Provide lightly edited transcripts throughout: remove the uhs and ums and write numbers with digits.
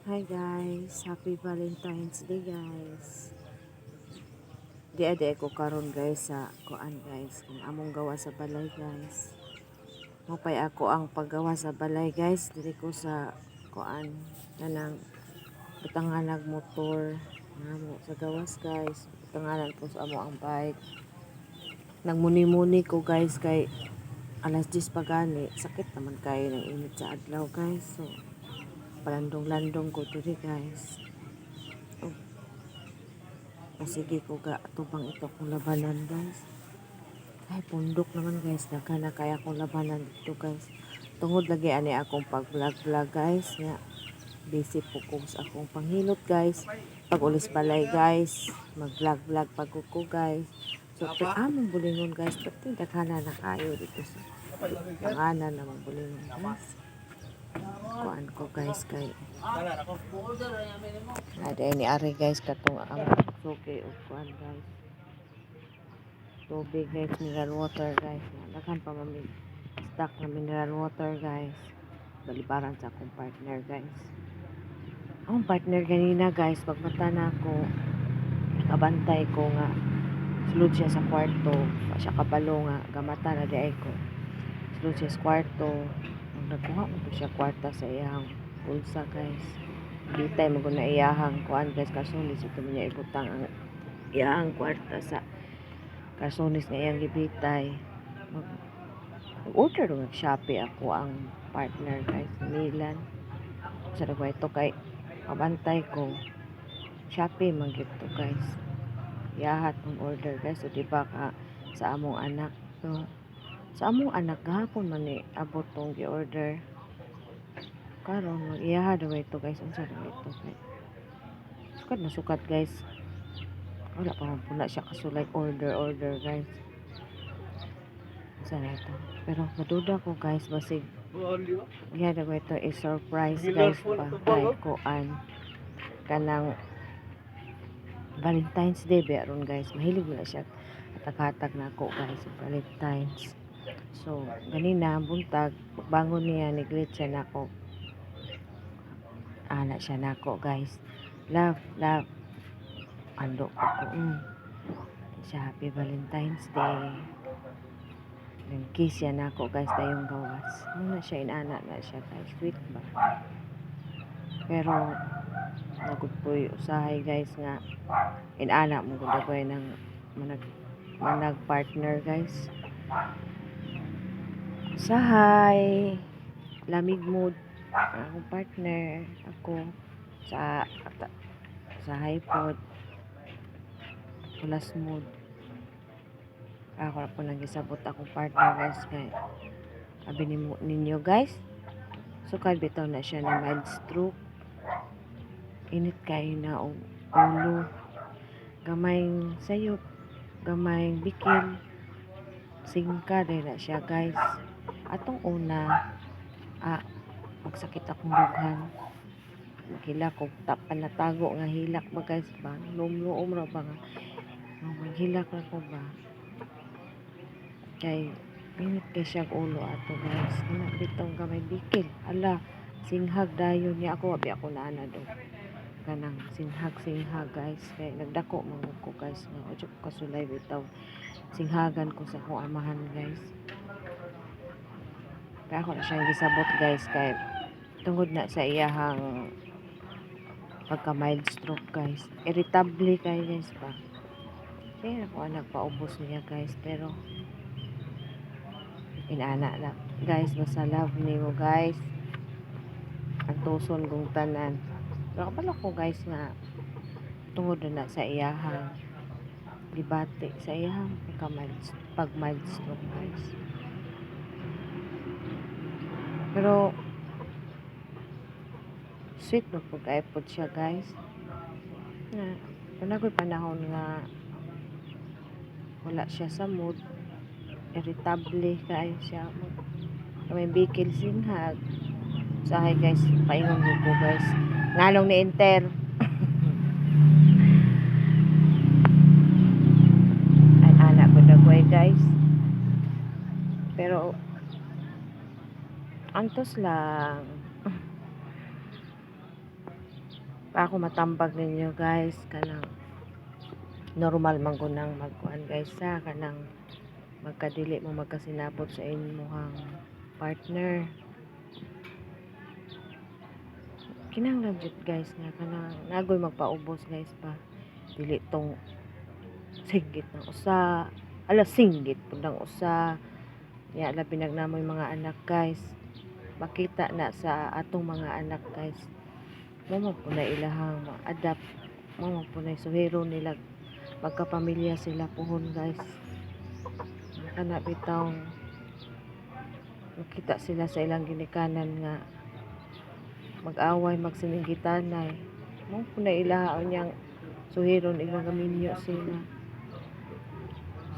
Hi guys, happy Valentine's Day guys. Di ko karon guys sa kuan guys, kung among gawa sa balay guys. Mopay ako ang paggawa sa balay guys, diri ko sa kuan kanang butangan motor namo sa gawas guys. Butanganan ko sa amo ang bike. Nagmuni-muni ko guys kay alas 10 pa gani, sakit naman kayo ng init sa adlaw guys. So palandong-landong ko diri guys. Sige ko ga tubang ito kong labanan guys. Ay pundok naman guys. Daghan na kaya kong labanan dito guys. Tungod lagi ani akong pag vlog guys. Nga busy po ko sa akong panghilot guys. Pag ulis balay guys. Mag vlog pag ko guys. So among bulingon guys. Pati daghan na kayo dito sa panganan na magbulingon guys. Kuan ko guys kay ada ini ari guys katong suki o kuan guys tubig guys, mineral water guys, daghan pa mami stock na mineral water guys, balibaran sa akong partner guys. Ang partner ganina guys, pagmata na ako nakabantay ko nga sulod siya sa kwarto, pa siya kabalo nga gamata na di ay ko sulod siya sa kwarto. Nagkuha mo ko siya kwarta sa iyang bulsa guys. Bitay mo ko na iyahang kuan guys, kasulis ito niya ibutang ang iyahang kwarta sa kasulis na iyang gibitay. Mag-order ng Shopee ako ang partner guys, Milan. Sa dagway ito kay kabantay ko Shopee man gito guys. Yahat ng order guys. So diba ka sa among anak. So sa among anak gahapon man ni abot tong gi-order. Karon mag-iyaha daw ito guys. Unsa daw ito guys? Sukat na sukat guys. Wala pa man puna siya kasulay order guys. Unsa na ito? Pero maduda ko guys basig iya daw ito is surprise guys pa kay kuan kanang Valentine's Day beron guys. Mahilig na siya hatag-hatag na ako guys Valentine's. So ganina buntag bangon niya ni-greet siya nako. Ana siya nako guys. Love ando ko siya happy Valentine's Day. Nang kiss siya nako guys tayong gawas. Muna siya inana na siya guys, sweet ba. Pero nagudpoy usahay guys nga inana mo gud ako ng manag partner guys. Usahay lamig mood akong partner ako sa high pod plus mood ako na po nagisabot akong partner guys kay abi ninyo guys sukad bitaw na siya na mild stroke, init kayo na ulo, gamayng sayop, gamayng bikil, singka dahil na siya guys. Atong una magsakit akong dughan, maghilak ko tapan na tago nga hilak ba guys ba lumluom ra ba nga maghilak ra ko ba kay init kay siya ulo ato guys. Anak bitong gamay bikil ala singhag dayon niya ako abi ako na do kanang singhag guys kay nagdako man ko guys nga ojo ko kasulay bitaw singhagan ko sa akong amahan guys. Kaya ako na siyang gisabot guys kay tungod na sa iyahang pagka mild stroke guys, irritable kayo guys pa. Kaya ako nagpaubos niya guys, pero inana na guys, basta love niyo guys ang tuson kong tanan. Pero kapala ko guys nga tungod na sa iyahang dibate sa iyahang pag mild stroke guys. Pero sweet mo po kaya po siya guys na panagoy panahon nga wala siya sa mood, irritable kayo siya may bikil singhag usahay guys. Paingon ko guys ngalong ni enter ay anak ko dagway guys, pero antos lang pa ako matambag ninyo guys kanang normal man ko nang magkuan guys sa kanang magkadili mo magkasinabot sa inyong partner. Kinahanglan jud guys nga kanang nagoy magpaubos guys pa dili tong singgit ng usa singgit pud ng usa ya labi nagnamoy mga anak guys makita na sa atong mga anak guys mo po na ilahang ma-adapt mo po na suhero nila magkapamilya sila puhon guys kana bitaw makita sila sa ilang ginikanan nga mag-away magsininggitanay mo po na ilahang niyang suhero ilang gaminyo sila.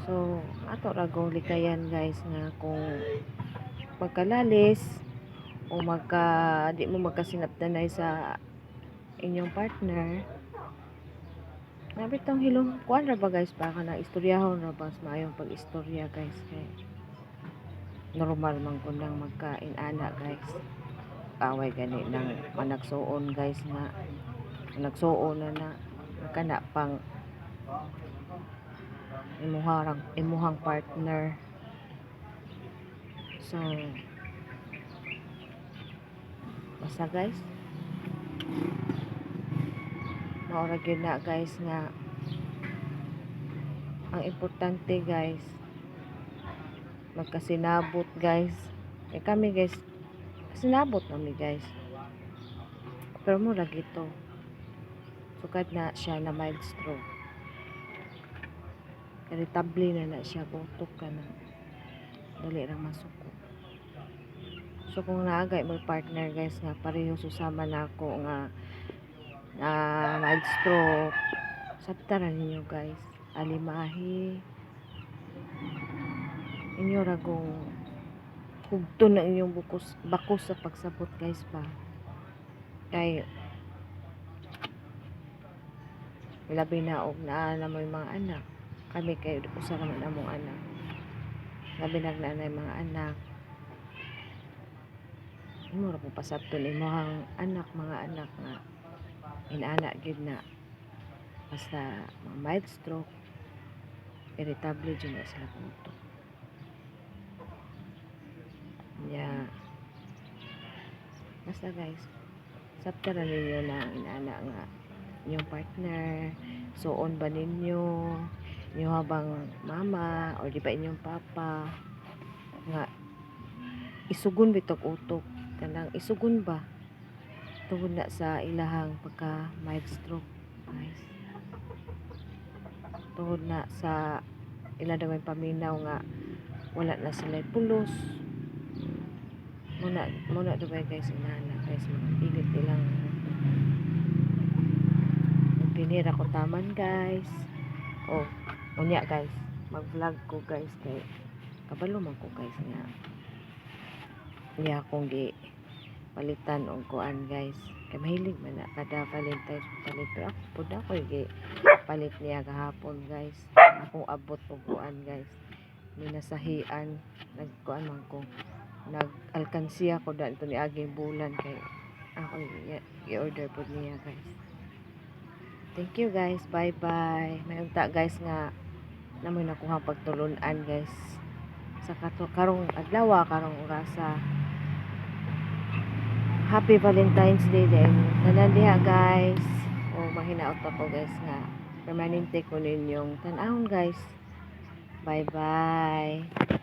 So ato ra gong likayan guys nga kung magkalalis o di mo magkasinaptanay sa inyong partner nabitong hilom kuan ra ba guys pa kana istoryahon ra ba maayong pag-istorya guys kay normal man kun nang magkain-ana guys away gani nang managsuon guys nga nagsuon na kana pang imuhang partner. So basta guys maura gyud na guys nga ang importante guys magkasinabot guys kay kami guys kasinabot kami guys pero mura gito sukad na siya na mild stroke irritable na siya butok ka na dali lang masuko. So kung naagay mo partner guys nga pareho susama na ako nga mild stroke sabtaran ninyo guys alimahi inyo ragong hugto na inyong bakos sa pagsabot guys pa kay labi na og naa na mo mga anak kami kay usa ra man among anak labi nagnanay mga anak imo ra po pasabton imong mga anak nga inana gid na basta mild stroke irritable dyan na sila puto yeah. Basta guys sabta ra ninyo na inana nga inyong partner suon ba ninyo habang mama o di ba inyong papa nga isugon bitok utok kanang isugon ba tungod na sa ilahang pagka mild stroke guys tungod na sa ila daw may paminaw nga wala na sila pulos muna daw guys inana guys pilit nilang pinira ko taman guys unya guys mag vlog ko guys kay kabalo man ko guys nga akong gi palitan og kuan guys kay mahilig man na kada Valentine's palit pero ako pud ako gi palit niya gahapon guys akong abot og kuan guys minasahian nagkuan man ko nag-alkansiya ko dito ni aging bulan kay ako i-order pud niya guys. Thank you guys, bye bye. May unta guys nga namoy nakuha pagtulunan guys sa karong adlaw karong orasa. Happy Valentine's Day din tanan diha guys o mahinaot ako guys nga permanente ko ninyong tan-awon guys. Bye bye.